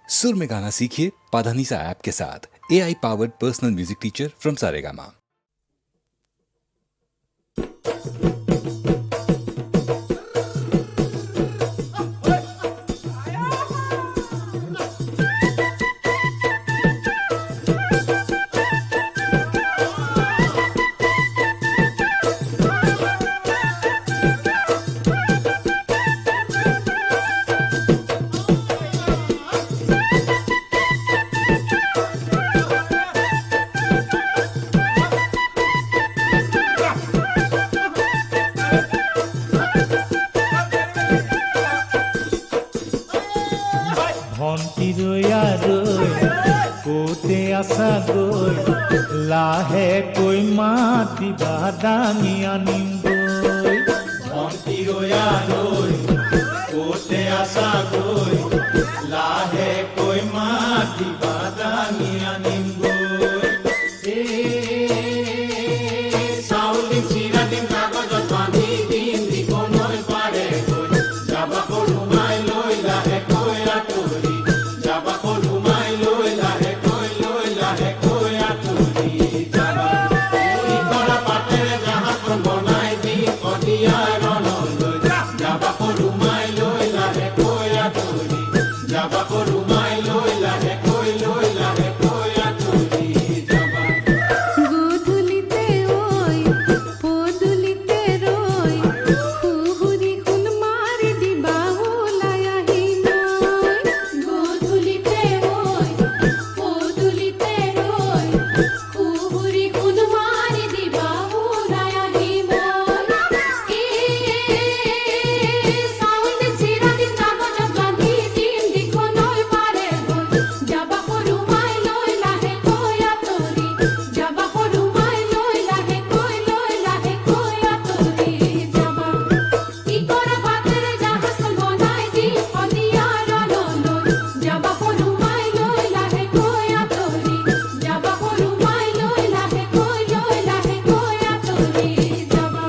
सुर में गाना सीखिए पाधानीसा ऐप के साथ। AI powered personal music teacher from Saregama. কোতে আসা গৈ লাহেকৈ মাতিবা দাঙি আনিম গৈ ভণ্টি ৰৈ কোতে আসা গৈ লাহেকৈ মাতিবা দাঙি আনিম গৈ চাউল দিম চিৰা দিম কাগজত বান্ধি দিম দিবনৈ পাৰে গৈ যাবা সৰুমাই লৈ লাহেকৈ আঁতৰি যাবা সৰুমাই লৈ লাহেকৈ আঁতৰি যাবা উৰি কৰা পাতেৰে জাহাজখন বনাই দিম শদিয়াৰ ৰণলৈ যাবা সৰুমাই লৈ লাহেকৈ আঁতৰি যাবা সৰুমাই লৈ লাহেকৈ আঁতৰি যাবা গধূলিতে ঐ পদূলিতে ৰৈ খুহুৰি খুন মাৰি দিবা ওলাই আহিম গধূলিতে ঐ পদূলিতে ৰৈ খুহুৰি খুন মাৰি দিবা ওলাই আহিম চাউল দিম চিৰা দিম কাগজত বান্ধি দিম দিখনৈ পাৰে গৈ যাবা সৰুমাই লৈ লাহেকৈ আঁতৰি যাবা সৰুমাই লৈ লাহেকৈ আঁতৰি যাবা কি কৰা পাতেৰে জাহাজখন বনাই দিম শদিয়াৰ ৰণলৈ যাবা সৰুমাই লৈ লাহেকৈ আঁতৰি যাবা সৰুমাই লৈ লাহেকৈ আঁতৰি যাবা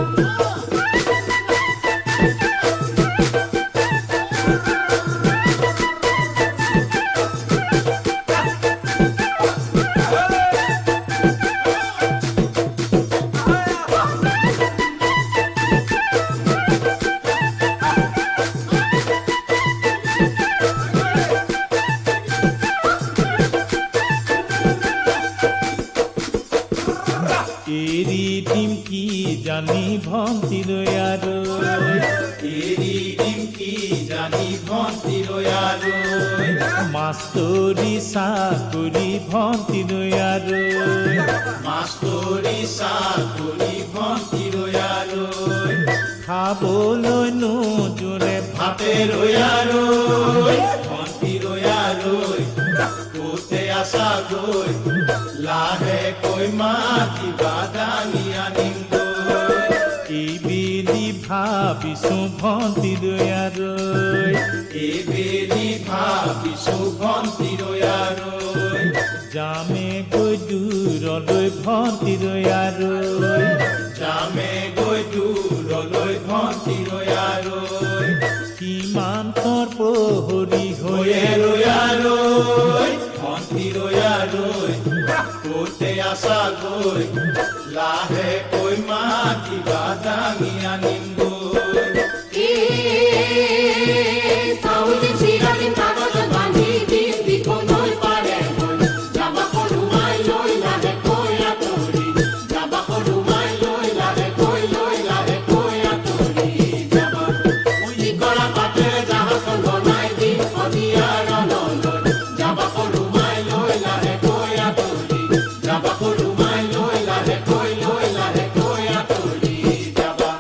এৰি দিম কি জানি ভণ্টি ৰৈ এৰি দিম কি জানি ভণ্টি ৰৈ মাষ্টৰি চাকৰি ভণ্টি ৰৈ মাষ্টৰি চাকৰি ভণ্টি ৰৈ খাবলৈ নোজোৰে ভাতে ৰৈ ভণ্টি ৰৈ কোতে আসা গৈ লাহেকৈ মাতিবা দাঙি আনিম গৈ এইবেলি ভাবিছো ভণ্টি ৰৈ এইবেলি ভাবিছো ভণ্টি ৰৈ যামে গৈ দূৰলৈ ভণ্টি ৰৈ যামে গৈ দূৰলৈ ভণ্টি ৰৈ সীমান্তৰ প্ৰহৰী হৈয়ে ৰৈ ভণ্টি ৰৈ কোতে আসা গৈ লাহেকৈ মাতিবা দাঙি আনিম গৈ চাউল দিম চিৰা দিম কাগজত বান্ধি দিম দিখনৈ পাৰে গৈ যাবা সৰুমাই লৈ লাহেকৈ আঁতৰি যাবা সৰুমাই লৈ লাহেকৈ আঁতৰি যাবা উৰি কৰা পাতেৰে জাহাজখন বনাই দিম শদিয়াৰ ৰণলৈ যাবা সৰুমাই লৈ লাহেকৈ আঁতৰি যাবা সৰুমাই লৈ লাহেকৈ আঁতৰি যাবা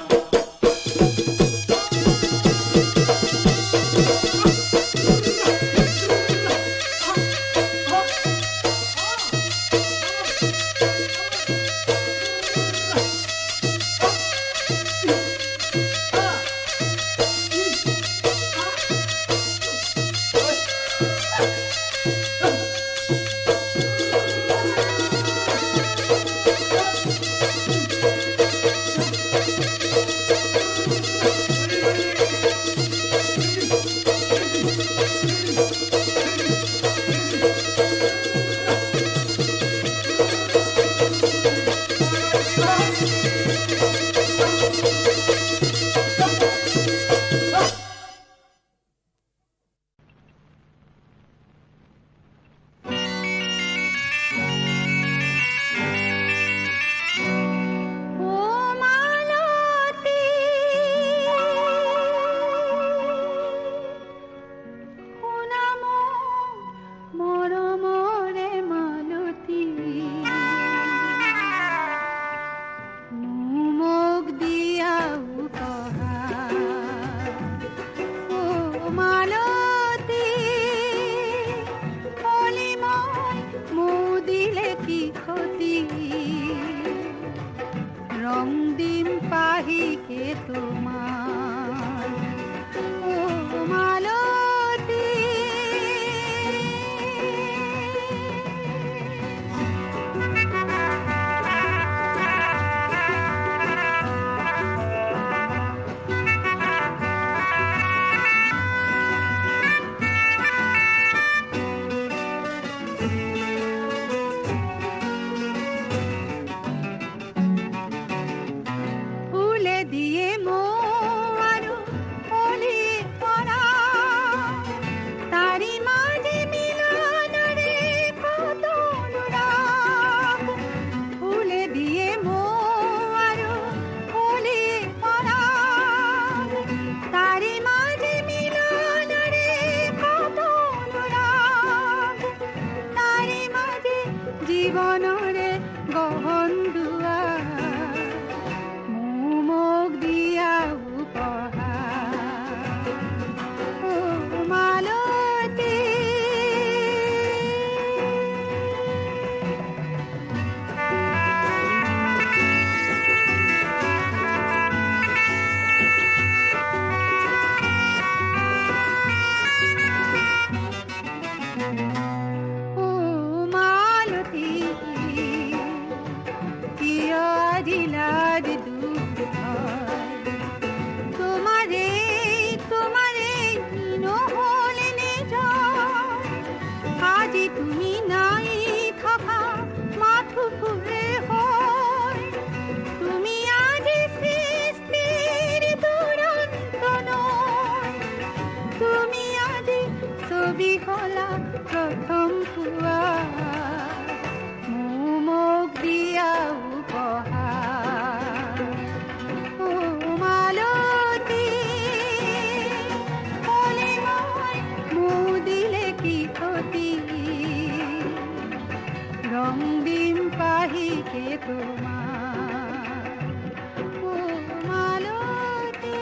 জীৱনৰে গহন দুৱাৰ মোক দিয়া উপহাৰ ও মালতী তুমি নাই থকা মাথো ফুৰে হয় তুমি আজি সৃষ্টিৰ দুৰন্ত নয় তুমি আজি ছবি হলা প্ৰথম পুৱা মোক দিয়া উপহাৰ ও মালতী ক'লে মই মোক দিলে কি ক্ষতি ৰং দিম পাহিকে তোমাৰ ও মালতী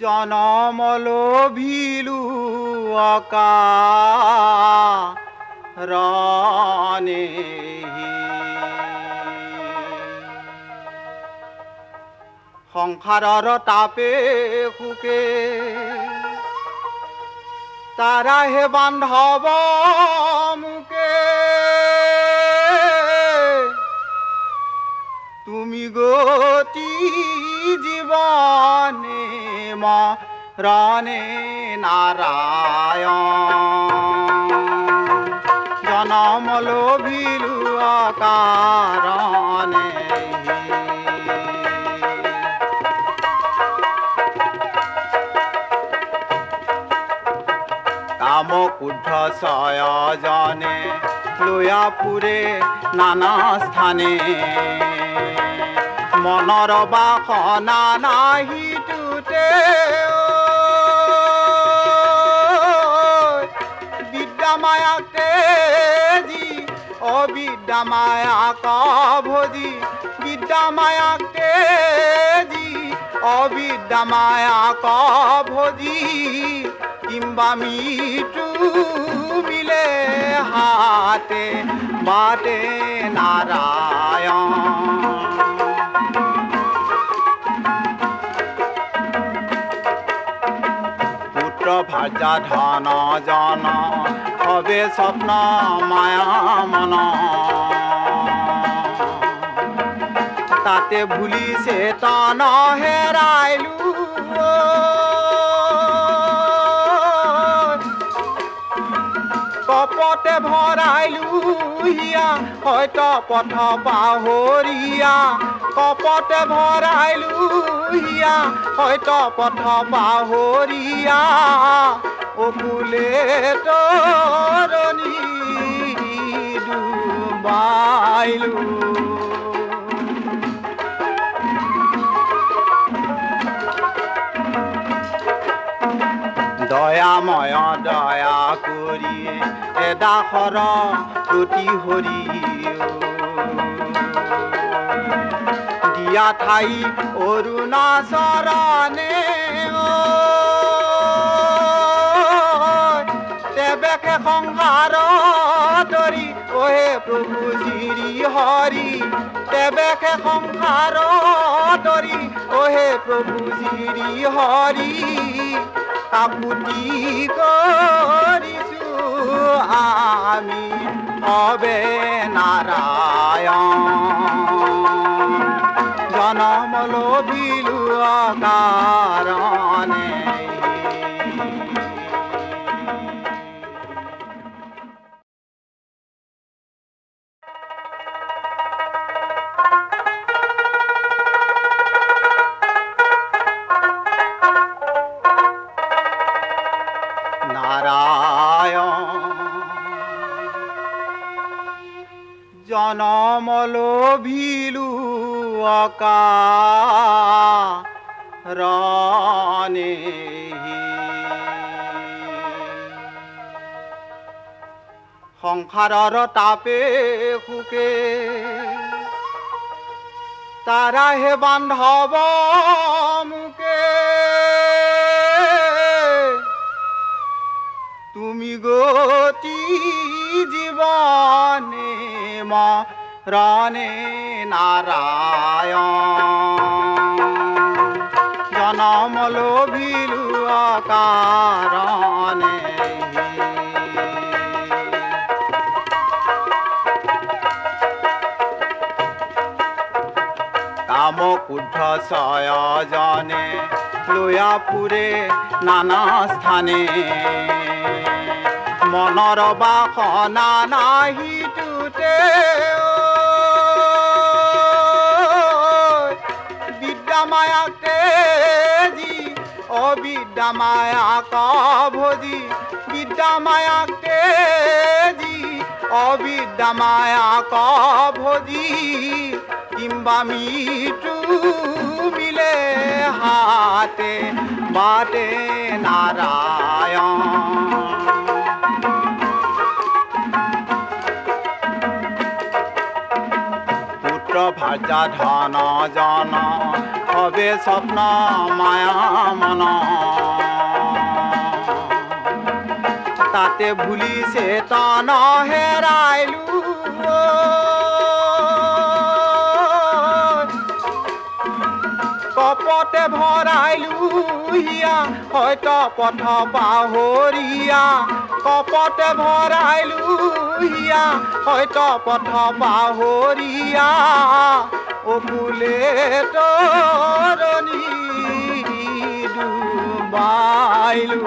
জনমল ভিলু অকাৰণে সংসাৰৰ তাপে সুকে তাৰাহে বান্ধৱ মুকে তুমি গতি জীবনে মৰণে নাৰায়ণ জনমল ভিলু অকাৰণে কাম কুদ্ধ ছয়জনে লৈয়া ফুৰে নানা স্থানে মনৰ বাসনা নাহি টুটে বিদ্যা মায়াক তেজি অবিদ্যা মায়াক ভজি বিদ্যা মায়াক তেজি অবিদ্যা মায়াক ভজি কিম্বা মৃত্যু মিলে হাতে বাটে নাৰায়ণ পুত্ৰ ভাৰ্যা ধন জন হবে স্বপ্ন মায়া মন তাতে ভুলি চেতন হেৰাইলো কপতে ভৰাইলো হিয়া হয়তো পথ পাহৰিয়া কপতে ভৰাইলো হিয়া হয়তো পথ পাহৰিয়া অকুলে তৰণি ডুবাইলো দয়াময় দয়া কৰি এডাখৰ প্ৰতি হৰি দিয়া ঠাই অৰুণাচৰণে তেবেকে সংসাৰ তৰি অহে প্ৰভু শ্ৰী হৰি তেবেকে সংসাৰ তৰি অহে প্ৰভু শ্ৰী হৰি কাকুতি কৰিছো আমি হবে নাৰায়ণ জনমল ভিলু অকাৰণে জনমল ভিলু অকাৰণে সংসাৰৰ তাপে সুকে তাৰাহে বান্ধৱ মুকে তুমি গতি জীবনে মৰণে নাৰায়ণ জনমল ভিলু অকাৰণে কাম কুদ্ধ ছয়জনে লৈয়া ফুৰে নানা স্থানে মনৰ বাসনা নাহি টুটে বিদ্যা মায়াক তেজি অবিদ্যা মায়াক ভজি বিদ্যা মায়াক তেজি অবিদ্যা মায়াক ভজি কিম্বা মৃত্যু মিলে হাতে বাটে নাৰায়ণ পুত্ৰ ভাৰ্যা ধন জন সবে স্বপ্ন মায়া মন তাতে ভুলিছে তন হেৰাইলো কপতে ভৰাইলো হিয়া হয়তো পথ পাহৰিয়া কপতে ভৰাইলো হিয়া হয়তো পথ পাহৰিয়া অকুলে তৰণি ডুবাইলো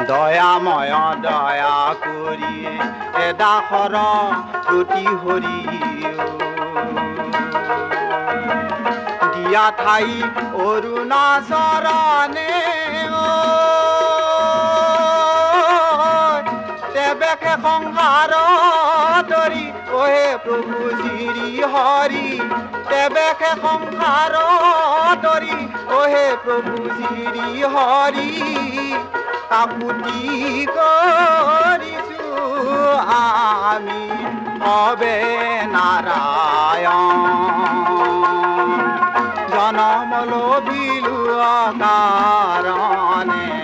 দয়াময় দয়া কৰি এডাখৰ প্ৰতি হৰি দিয়া ঠাই অৰুণাচৰণে তেবেকে সংসাৰ তৰি অহে প্ৰভু শ্ৰী হৰি তেবেকে সংসাৰ তৰি অহে প্ৰভু শ্ৰী হৰি কাকুতি কৰিছো আমি হবে নাৰায়ণ জনম লভিলো কাৰণে